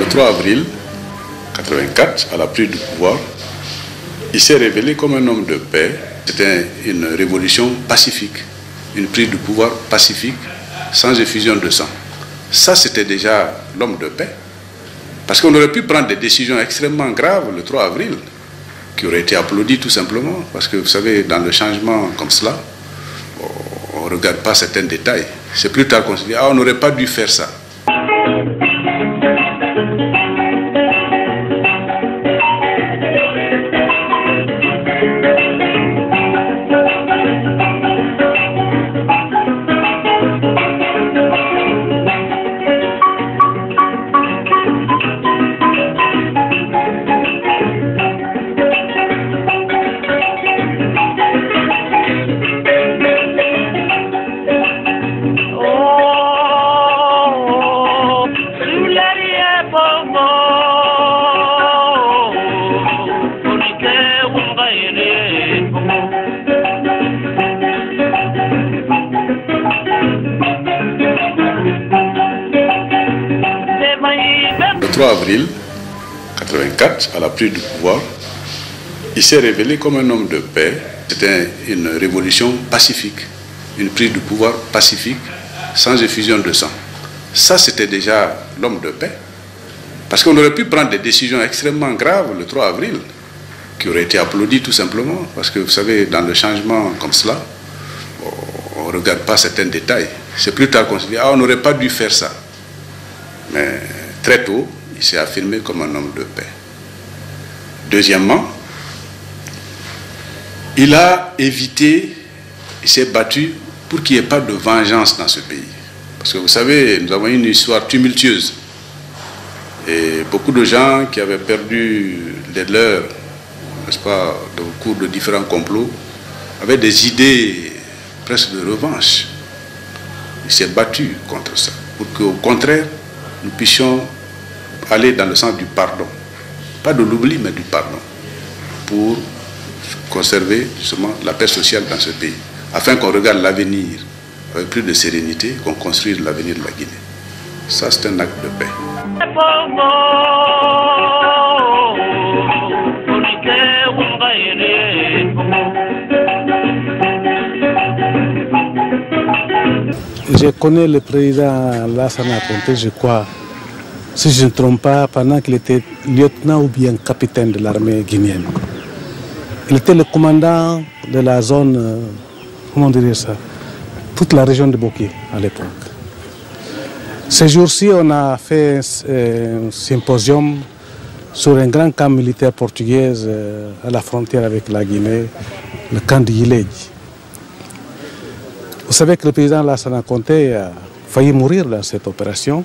3 avril 1984, à la prise du pouvoir, il s'est révélé comme un homme de paix. C'était une révolution pacifique, une prise du pouvoir pacifique, sans effusion de sang. Ça, c'était déjà l'homme de paix. Parce qu'on aurait pu prendre des décisions extrêmement graves le 3 avril, qui auraient été applaudies tout simplement. Parce que vous savez, dans le changement comme cela, on ne regarde pas certains détails. C'est plus tard qu'on se dit, ah, on n'aurait pas dû faire ça. Le 3 avril 1984, à la prise du pouvoir, il s'est révélé comme un homme de paix. C'était une révolution pacifique, une prise du pouvoir pacifique, sans effusion de sang. Ça, c'était déjà l'homme de paix. Parce qu'on aurait pu prendre des décisions extrêmement graves le 3 avril, qui auraient été applaudies tout simplement. Parce que vous savez, dans le changement comme cela, on ne regarde pas certains détails. C'est plus tard qu'on se dit, ah, on n'aurait pas dû faire ça. Mais très tôt, il s'est affirmé comme un homme de paix. Deuxièmement, il a évité, il s'est battu pour qu'il n'y ait pas de vengeance dans ce pays. Parce que vous savez, nous avons une histoire tumultueuse. Et beaucoup de gens qui avaient perdu les leurs, n'est-ce pas, au cours de différents complots, avaient des idées presque de revanche. Il s'est battu contre ça, pour qu'au contraire, nous puissions aller dans le sens du pardon. Pas de l'oubli, mais du pardon. Pour conserver justement la paix sociale dans ce pays. Afin qu'on regarde l'avenir avec plus de sérénité, qu'on construise l'avenir de la Guinée. Ça, c'est un acte de paix. Je connais le président Lassana Conté, je crois, si je ne me trompe pas, pendant qu'il était lieutenant ou bien capitaine de l'armée guinéenne. Il était le commandant de la zone, comment dire ça, toute la région de Boké à l'époque. Ces jours-ci, on a fait un symposium sur un grand camp militaire portugais à la frontière avec la Guinée, le camp de Gilead. Vous savez que le président Lassana Conté a failli mourir dans cette opération.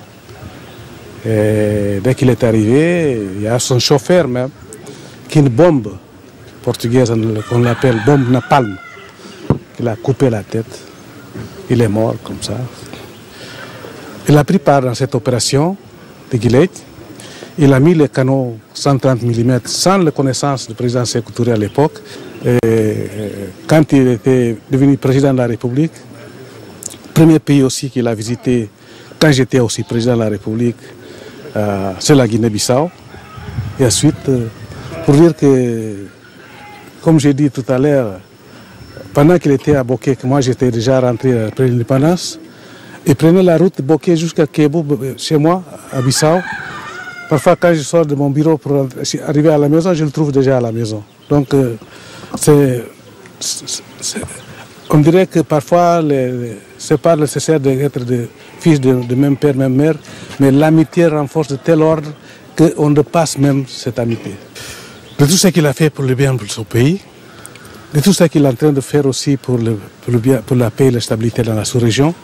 Et dès qu'il est arrivé, il y a son chauffeur même, qui une bombe portugaise, qu'on l'appelle bombe napalm, qui a coupé la tête. Il est mort comme ça. Il a pris part dans cette opération de Gilead. Il a mis les canons 130 mm sans la connaissance du président Sékou Touré à l'époque. Quand il était devenu président de la République, premier pays aussi qu'il a visité, quand j'étais aussi président de la République, c'est la Guinée-Bissau. Et ensuite, pour dire que, comme j'ai dit tout à l'heure, pendant qu'il était à Boké, que moi j'étais déjà rentré après l'indépendance, il prenait la route de Boké jusqu'à Kébou, chez moi, à Bissau. Parfois, quand je sors de mon bureau pour arriver à la maison, je le trouve déjà à la maison. Donc, on dirait que parfois, ce n'est pas nécessaire d'être fils de même père, même mère, mais l'amitié renforce de tel ordre qu'on dépasse même cette amitié. De tout ce qu'il a fait pour le bien de son pays, de tout ce qu'il est en train de faire aussi pour la paix et la stabilité dans la sous-région,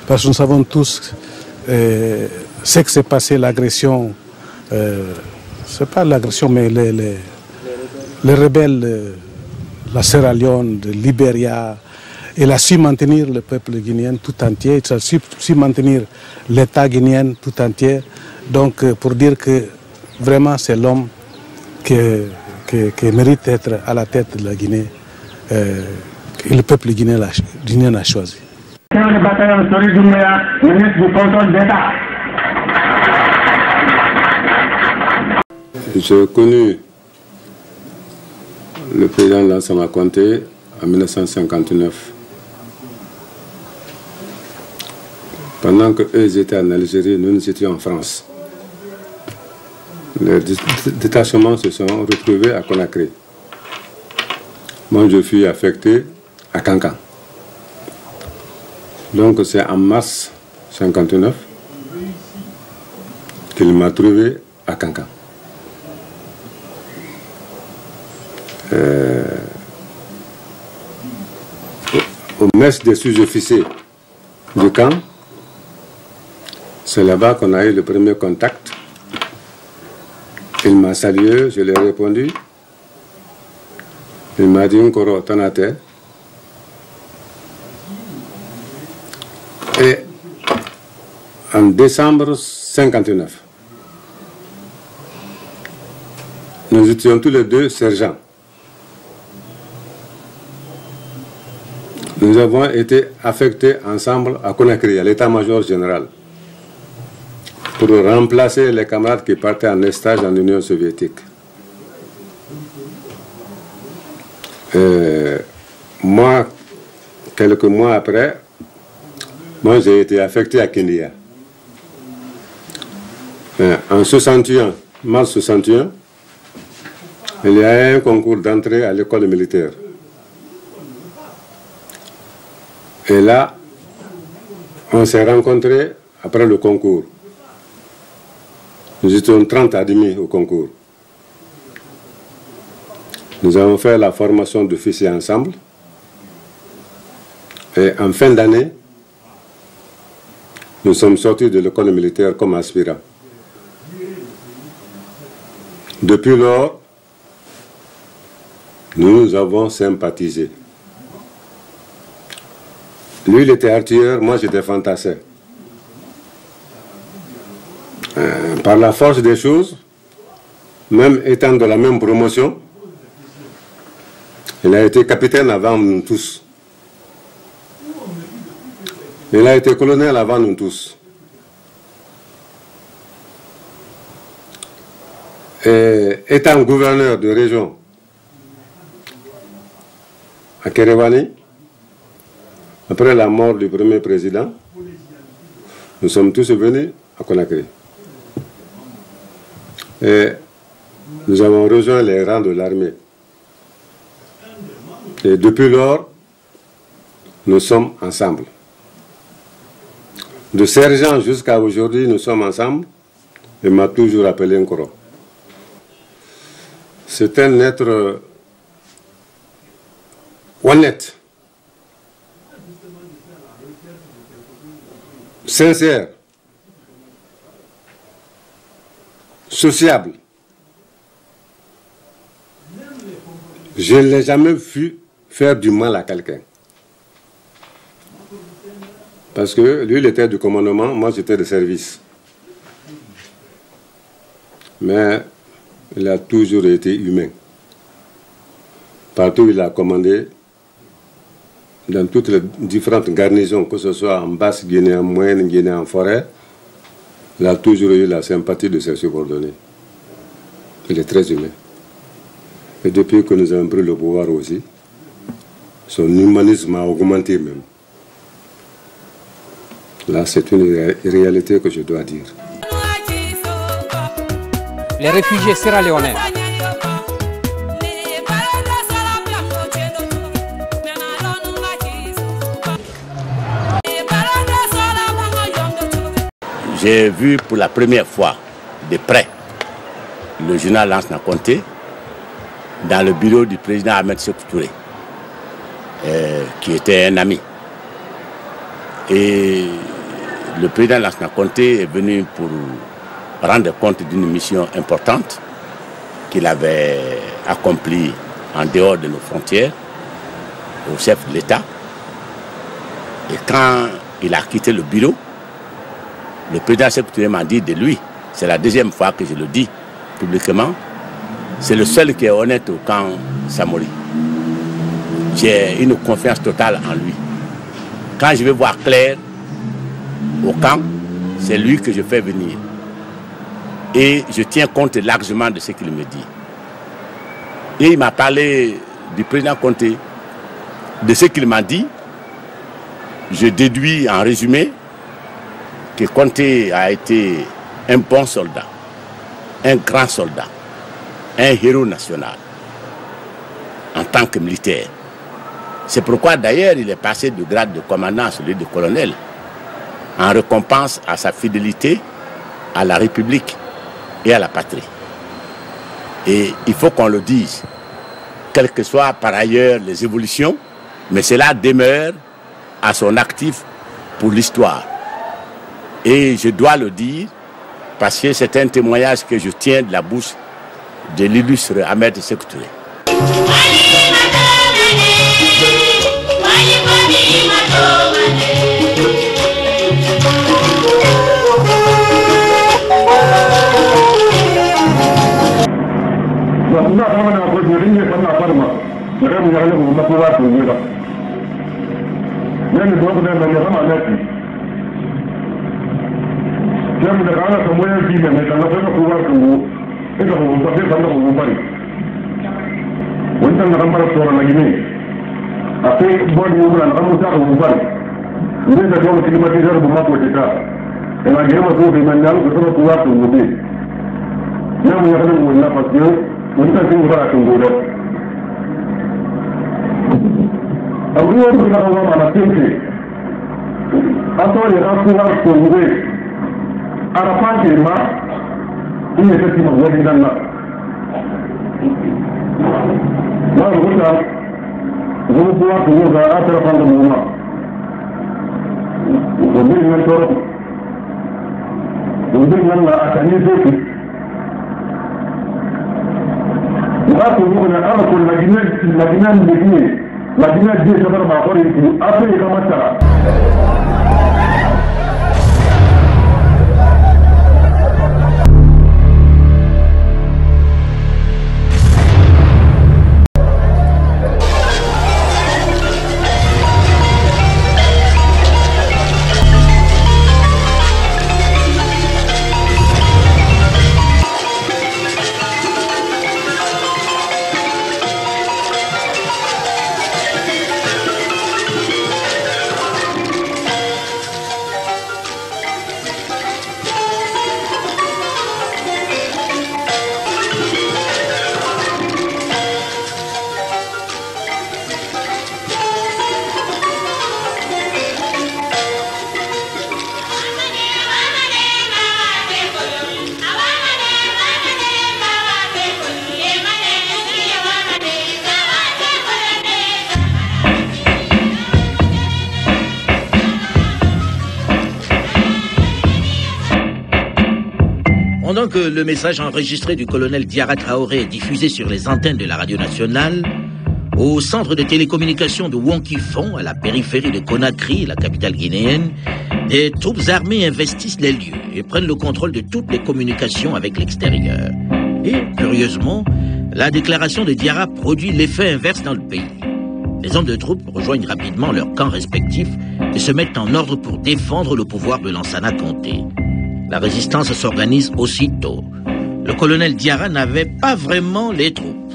parce que nous savons tous ce que s'est passé, l'agression, c'est pas l'agression, mais les rebelles de la Sierra Leone, de Libéria. Il a su maintenir le peuple guinéen tout entier, il a su maintenir l'État guinéen tout entier. Donc, pour dire que vraiment c'est l'homme qui mérite d'être à la tête de la Guinée, que le peuple guinéen a choisi. Le bataillon Sori Doumbouya, ministre du contrôle d'État. J'ai connu le président Lansana Conté en 1959. Pendant qu'eux étaient en Algérie, nous étions en France. Les détachements se sont retrouvés à Conakry. Moi, je fus affecté à Kankan. Donc, c'est en mars 1959 qu'il m'a trouvé à Kankan. Au mess des sous-officiers du camp, c'est là-bas qu'on a eu le premier contact. Il m'a salué, je lui ai répondu. Il m'a dit Nkoro Tanate. Et en décembre 1959, nous étions tous les deux sergents. Nous avons été affectés ensemble à Conakry, à l'état-major général, pour remplacer les camarades qui partaient en stage en Union soviétique. Moi, quelques mois après, moi j'ai été affecté à Kenya. En 61, mars 61, il y a eu un concours d'entrée à l'école militaire. Et là, on s'est rencontrés après le concours. Nous étions 30 admis au concours. Nous avons fait la formation d'officiers ensemble. Et en fin d'année, nous sommes sortis de l'école militaire comme aspirants. Depuis lors, nous avons sympathisé. Lui, il était artilleur, moi j'étais fantassin. Par la force des choses, même étant de la même promotion, il a été capitaine avant nous tous. Il a été colonel avant nous tous. Et étant gouverneur de région à Kéréwani, après la mort du premier président, nous sommes tous venus à Conakry. Et nous avons rejoint les rangs de l'armée. Et depuis lors, nous sommes ensemble. De sergent jusqu'à aujourd'hui, nous sommes ensemble. Il m'a toujours appelé Nkoro. C'est un être honnête, sincère, sociable. Je ne l'ai jamais vu faire du mal à quelqu'un. Parce que lui, il était du commandement, moi j'étais de service. Mais il a toujours été humain. Partout où il a commandé, dans toutes les différentes garnisons, que ce soit en Basse-Guinée, en Moyenne-Guinée, en forêt, il a toujours eu la sympathie de ses subordonnés. Il est très humain. Et depuis que nous avons pris le pouvoir aussi, son humanisme a augmenté même. Là, c'est une réalité que je dois dire. Les réfugiés sierra-léonais. J'ai vu pour la première fois de près le général Lansana Conté dans le bureau du président Ahmed Sékou Touré, qui était un ami. Et le président Lansana Conté est venu pour rendre compte d'une mission importante qu'il avait accomplie en dehors de nos frontières au chef de l'État. Et quand il a quitté le bureau, le président Sékou Touré m'a dit de lui, c'est la deuxième fois que je le dis publiquement, c'est le seul qui est honnête au camp Samori. J'ai une confiance totale en lui. Quand je vais voir clair au camp, c'est lui que je fais venir. Et je tiens compte largement de ce qu'il me dit. Et il m'a parlé du président Conté. De ce qu'il m'a dit, je déduis en résumé que Conté a été un bon soldat, un grand soldat, un héros national en tant que militaire. C'est pourquoi d'ailleurs il est passé du grade de commandant à celui de colonel en récompense à sa fidélité à la République et à la patrie. Et il faut qu'on le dise, quelles que soient par ailleurs les évolutions, mais cela demeure à son actif pour l'histoire. Et je dois le dire parce que c'est un témoignage que je tiens de la bouche de l'illustre Ahmed Sékou Touré. Pendant que le message enregistré du colonel Diarra Traoré est diffusé sur les antennes de la radio nationale, au centre de télécommunications de Wonkifon, à la périphérie de Conakry, la capitale guinéenne, des troupes armées investissent les lieux et prennent le contrôle de toutes les communications avec l'extérieur. Et, curieusement, la déclaration de Diarra produit l'effet inverse dans le pays. Les hommes de troupes rejoignent rapidement leurs camps respectifs et se mettent en ordre pour défendre le pouvoir de Lansana Conté. La résistance s'organise aussitôt. Le colonel Diarra n'avait pas vraiment les troupes.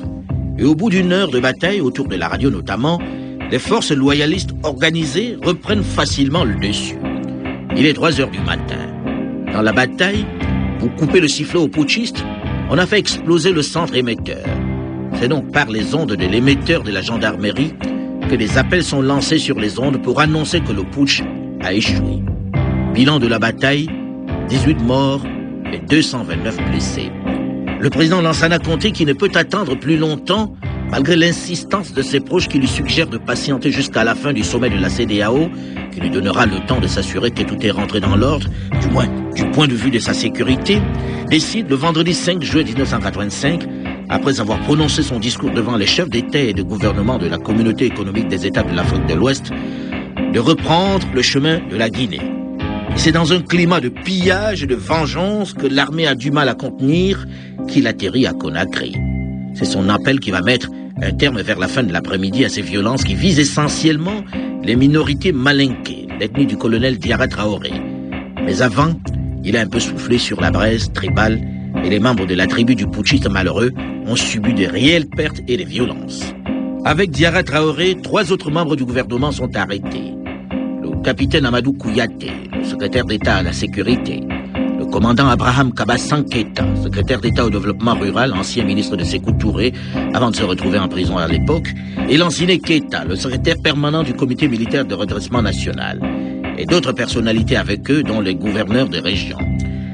Et au bout d'une heure de bataille, autour de la radio notamment, les forces loyalistes organisées reprennent facilement le dessus. Il est 3 heures du matin. Dans la bataille, pour couper le sifflet aux putschistes, on a fait exploser le centre émetteur. C'est donc par les ondes de l'émetteur de la gendarmerie que des appels sont lancés sur les ondes pour annoncer que le putsch a échoué. Bilan de la bataille, 18 morts et 229 blessés. Le président Lansana Conté, qui ne peut attendre plus longtemps, malgré l'insistance de ses proches qui lui suggèrent de patienter jusqu'à la fin du sommet de la CEDEAO, qui lui donnera le temps de s'assurer que tout est rentré dans l'ordre, du moins du point de vue de sa sécurité, décide le vendredi 5 juillet 1985, après avoir prononcé son discours devant les chefs d'État et de gouvernement de la Communauté économique des États de l'Afrique de l'Ouest, de reprendre le chemin de la Guinée. Et c'est dans un climat de pillage et de vengeance que l'armée a du mal à contenir qu'il atterrit à Conakry. C'est son appel qui va mettre un terme vers la fin de l'après-midi à ces violences qui visent essentiellement les minorités malinquées, l'ethnie du colonel Diarra Traoré. Mais avant, il a un peu soufflé sur la braise tribale et les membres de la tribu du putschiste malheureux ont subi de réelles pertes et des violences. Avec Diarra Traoré, 3 autres membres du gouvernement sont arrêtés. Le capitaine Amadou Kouyaté, le secrétaire d'État à la sécurité, le commandant Abraham Kabassan Keita, secrétaire d'État au développement rural, ancien ministre de Sékou Touré, avant de se retrouver en prison à l'époque, et Lansine Keita, le secrétaire permanent du comité militaire de redressement national, et d'autres personnalités avec eux, dont les gouverneurs de région.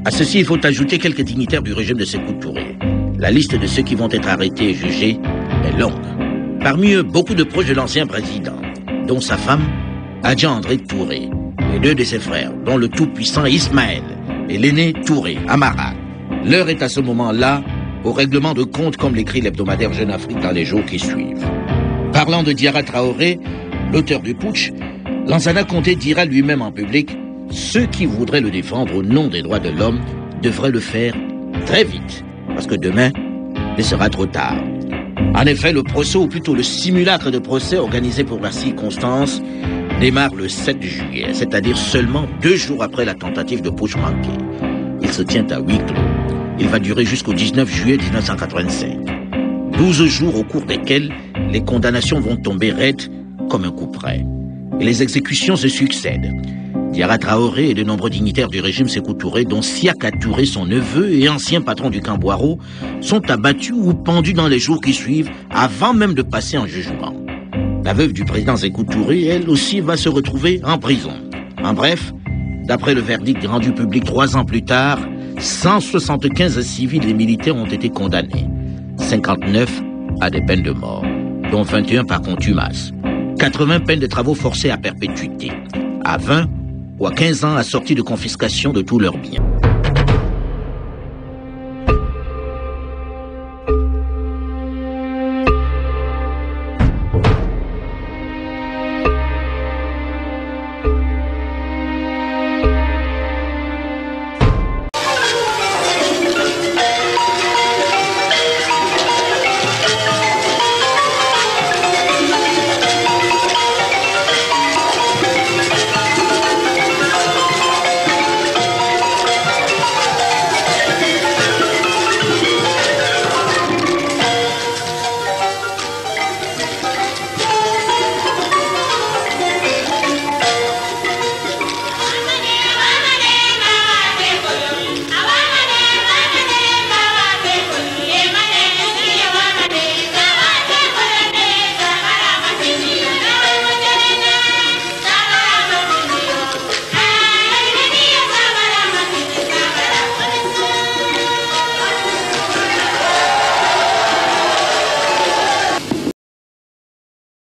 À ceci, il faut ajouter quelques dignitaires du régime de Sékou Touré. La liste de ceux qui vont être arrêtés et jugés est longue. Parmi eux, beaucoup de proches de l'ancien président, dont sa femme, Adja André Touré, et 2 de ses frères, dont le tout-puissant Ismaël et l'aîné Touré, Amara. L'heure est à ce moment-là au règlement de compte, comme l'écrit l'hebdomadaire Jeune Afrique dans les jours qui suivent. Parlant de Diarra Traoré, l'auteur du putsch, Lansana Conté dira lui-même en public: ceux qui voudraient le défendre au nom des droits de l'homme devraient le faire très vite, parce que demain, il sera trop tard. En effet, le procès, ou plutôt le simulacre de procès organisé pour la circonstance, démarre le 7 juillet, c'est-à-dire seulement 2 jours après la tentative de putsch manquée. Il se tient à huis clos. Il va durer jusqu'au 19 juillet 1985. 12 jours au cours desquels les condamnations vont tomber raides comme un coup près. Et les exécutions se succèdent. Diarra Traoré et de nombreux dignitaires du régime Sékou Touré, dont Siaka Touré, son neveu et ancien patron du camp Boiro, sont abattus ou pendus dans les jours qui suivent, avant même de passer en jugement. La veuve du président Sékou Touré, elle aussi, va se retrouver en prison. En bref, d'après le verdict rendu public 3 ans plus tard, 175 civils et militaires ont été condamnés. 59 à des peines de mort, dont 21 par contumace. 80 peines de travaux forcés à perpétuité. À 20 ou à 15 ans assorties de confiscation de tous leurs biens.